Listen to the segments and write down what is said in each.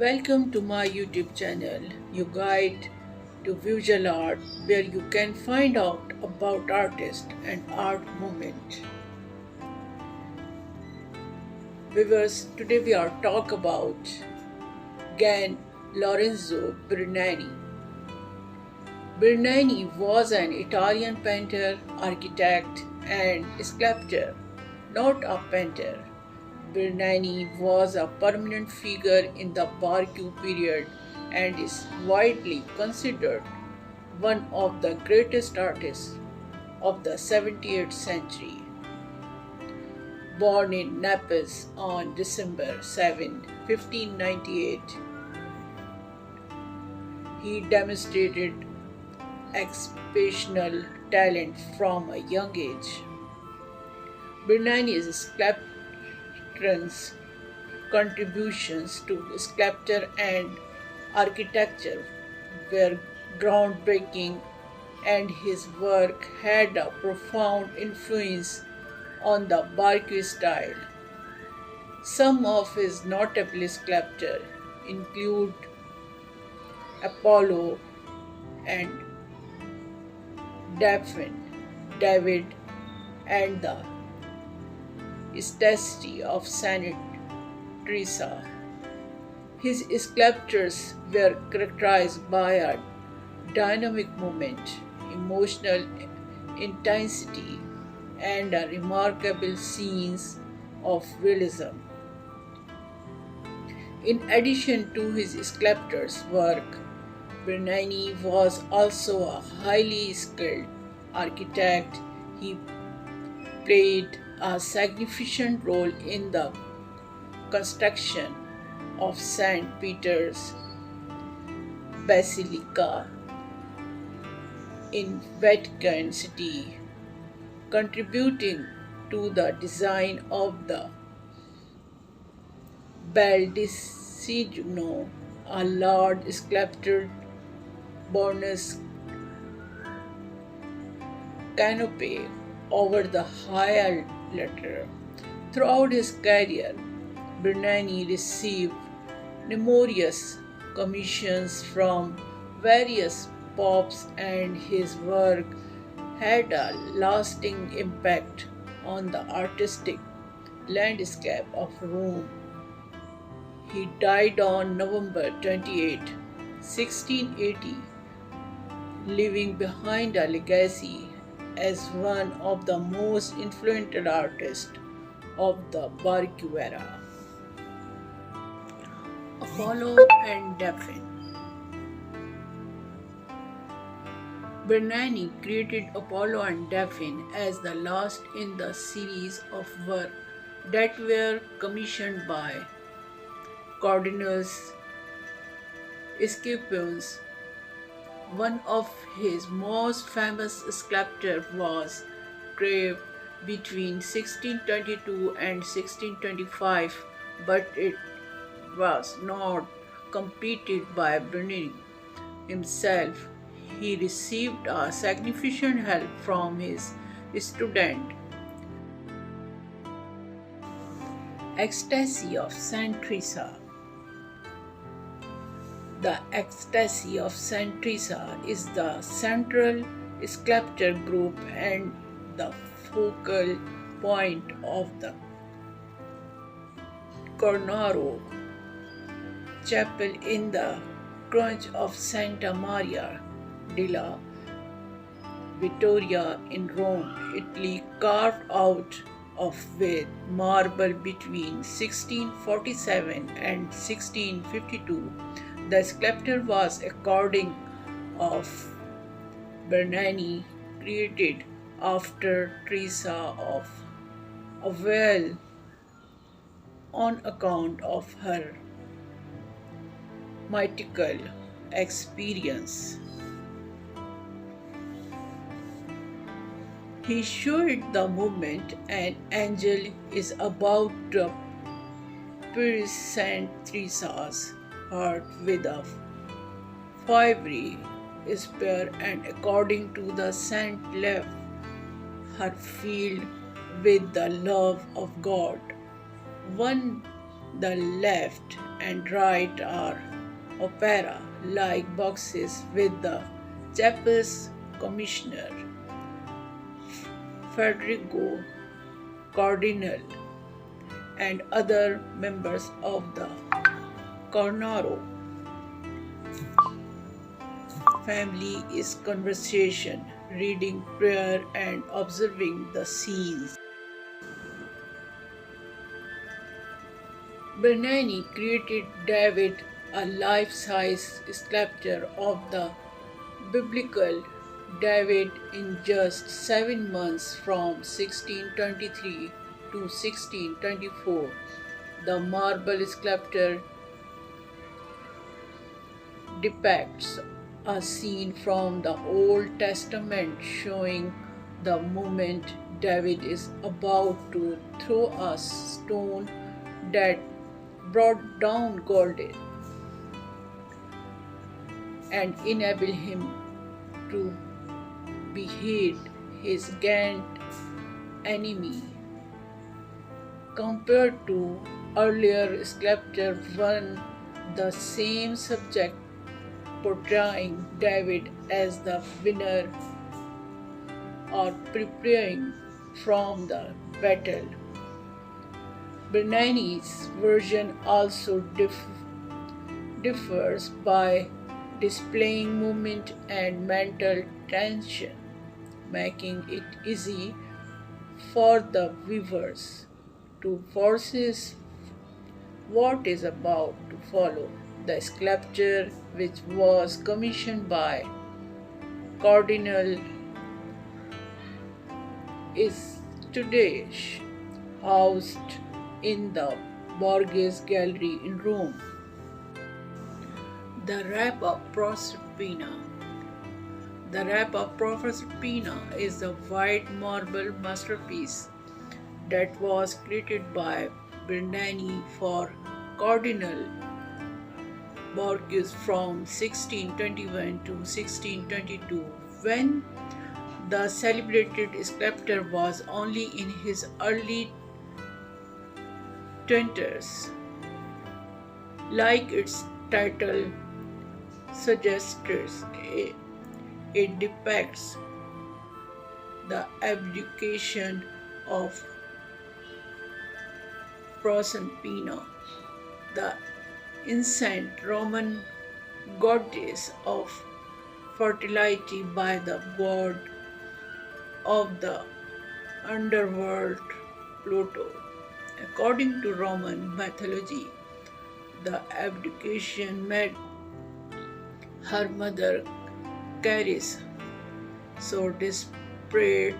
Welcome to my YouTube channel, your guide to visual art, where you can find out about artists and art movement. Viewers, today we are talk about Gian Lorenzo Bernini. Bernini was an Italian painter, architect, and sculptor, not a painter. Bernini was a permanent figure in the Baroque period and is widely considered one of the greatest artists of the 17th century. Born in Naples on December 7, 1598, he demonstrated exceptional talent from a young age. Bernini's sculptor's contributions to sculpture and architecture were groundbreaking, and his work had a profound influence on the Baroque style. Some of his notable sculptures include Apollo and Daphne, David, and the statue of Saint Teresa. His sculptures were characterized by a dynamic movement, emotional intensity, and a remarkable sense of realism. In addition to his sculptor's work, Bernini was also a highly skilled architect. He played a significant role in the construction of St. Peter's Basilica in Vatican City, contributing to the design of the Baldacchino, a large sculptured bonus canopy over the higher altar. Throughout his career, Bernini received numerous commissions from various popes, and his work had a lasting impact on the artistic landscape of Rome. He died on November 28, 1680, leaving behind a legacy as one of the most influential artists of the Baroque era. Apollo and Daphne. Bernini created Apollo and Daphne as the last in the series of work that were commissioned by Cardinals Scipios. One of his most famous sculptures was carved between 1622 and 1625, but it was not completed by Bernini himself. He received a significant help from his student, Ecstasy of Saint Teresa. The Ecstasy of Saint Teresa is the central sculpture group and the focal point of the Cornaro Chapel in the Church of Santa Maria della Vittoria in Rome, Italy, carved out of with marble between 1647 and 1652. The sculpture was according of Bernini, created after Teresa of Avila on account of her mythical experience. He showed the moment an angel is about to pierce Saint Teresa's heart with a fiery spear, and according to the saint left her filled with the love of God. One the left and write our opera-like boxes with the chapel's commissioner, Federico Cardinal, and other members of the Cornaro family is conversation, reading prayer, and observing the scenes. Bernini created David, a life-size sculpture of the biblical David, in just 7 months from 1623 to 1624. The marble sculpture depicts a scene from the Old Testament showing the moment David is about to throw a stone that brought down Goliath and enable him to behead his grand enemy. Compared to earlier sculpture one the same subject portraying David as the winner or preparing from the battle. Bernini's version also differs by displaying movement and mental tension, making it easy for the viewers to foresee what is about to follow. The sculpture, which was commissioned by Cardinal, is today housed in the Borghese Gallery in Rome. The Rape of Proserpina. The Rape of Proserpina is a white marble masterpiece that was created by Bernini for Cardinal Borghese from 1621 to 1622, when the celebrated sculptor was only in his early 20s. Like its title suggests, it depicts the abdication of Proserpina, the ancient Roman goddess of fertility, by the god of the underworld Pluto. According to Roman mythology, the abdication made her mother Charis so desperate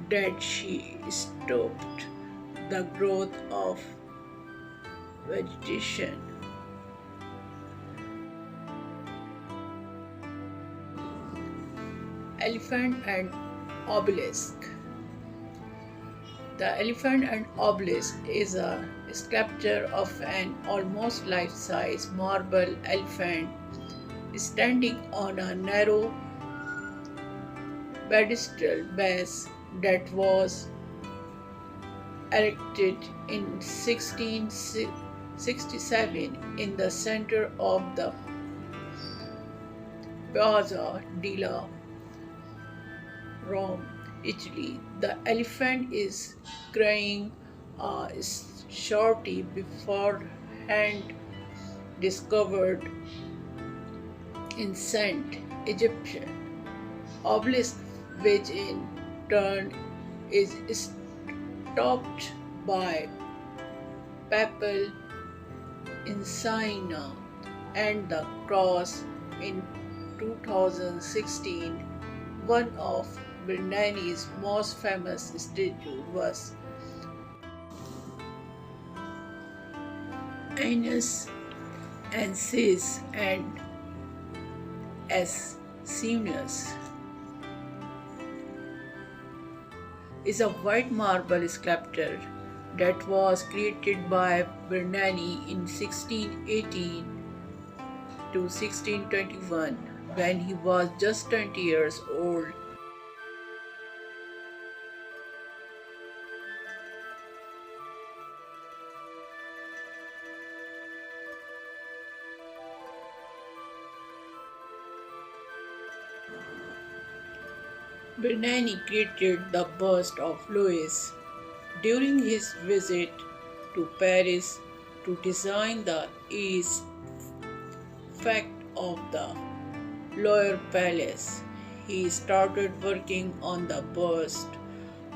that she stopped the growth of vegetation. Elephant and Obelisk. The Elephant and Obelisk is a sculpture of an almost life-size marble elephant standing on a narrow pedestal base that was erected in 1667 in the center of the Piazza della Rome, Italy. The elephant is crying a shorty beforehand discovered in Saint Egyptian obelisk, which in turn is topped by papal insignia and the cross. In 2016, one of Bernini's most famous statues was Aeneas and Cis and as seamless is a white marble sculpture that was created by Bernini in 1618 to 1621 when he was just 20 years old. Bernini created the bust of Louis during his visit to Paris to design the east facade of the Loire Palace. He started working on the bust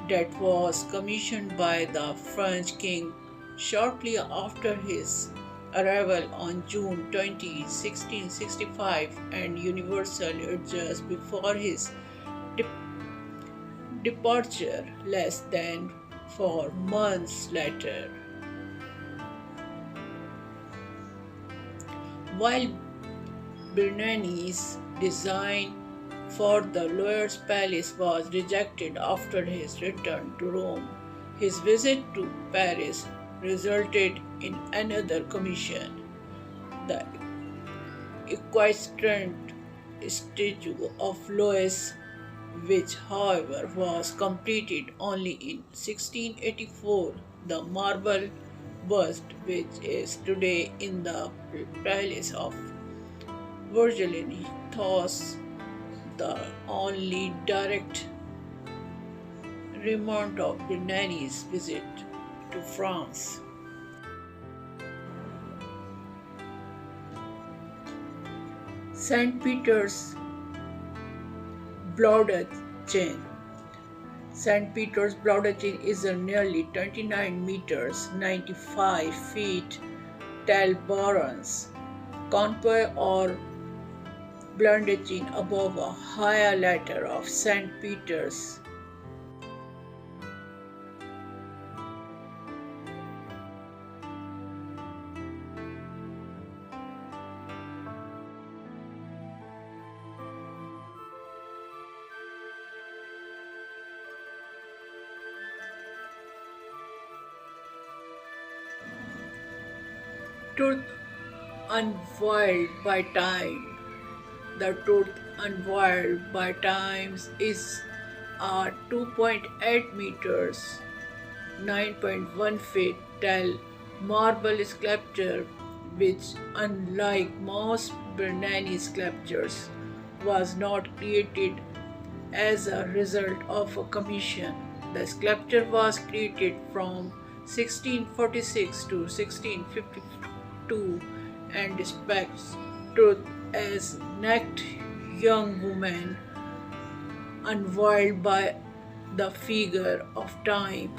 that was commissioned by the French king shortly after his arrival on June 20, 1665, and Universal just before his de- departure less than 4 months later. While Bernini's design for the Loire's palace was rejected after his return to Rome, his visit to Paris resulted in another commission, the equestrian statue of Louis, which however was completed only in 1684. The marble bust, which is today in the Palace of Versailles, thus the only direct remnant of Bernini's visit to France. St. Peter's Bloodchain. St. Peter's Bloodchain is a nearly 29 meters 95 feet tall bronze convoy or baldachin above a higher ladder of St. Peter's. Truth unveiled by time. The truth unveiled by times is a 2.8 meters 9.1 feet tall marble sculpture which, unlike most Bernini sculptures, was not created as a result of a commission. The sculpture was created from 1646 to 1652 and depicts truth as naked young woman unveiled by the figure of time,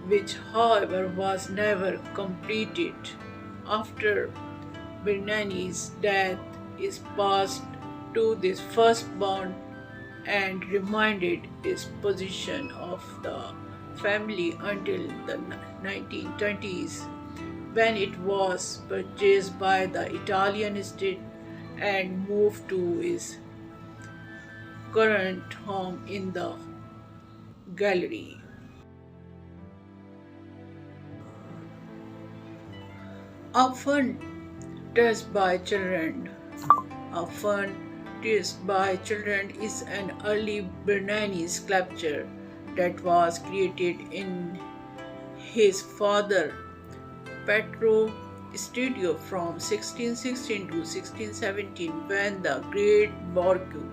which however was never completed. After Bernini's death is passed to this firstborn and remained his position of the family until the 1920s, when it was purchased by the Italian state and moved to his current home in the gallery. Often touched by children. Often touched by children is an early Bernini sculpture that was created in his father Petro studio from 1616 to 1617 when the great Borcu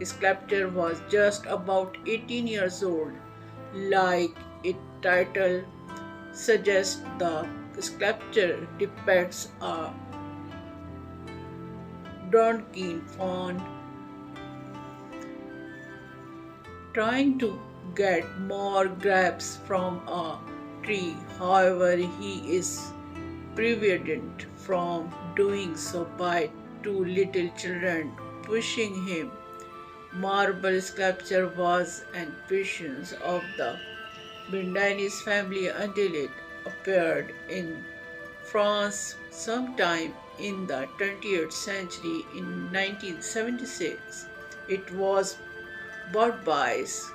sculptor was just about 18 years old. Like its title suggests, the sculpture depicts a donkey fawn trying to get more grapes from a tree. However, he is prevented from doing so by two little children pushing him. Marble sculpture was an invention of the Bernini's family until it appeared in France sometime in the 20th century. In 1976, it was bought by his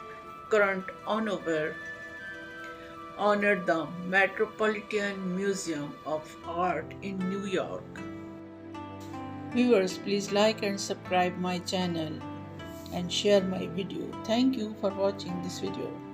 current owner, the Metropolitan Museum of Art in New York. Viewers, please like and subscribe my channel and share my video. Thank you for watching this video.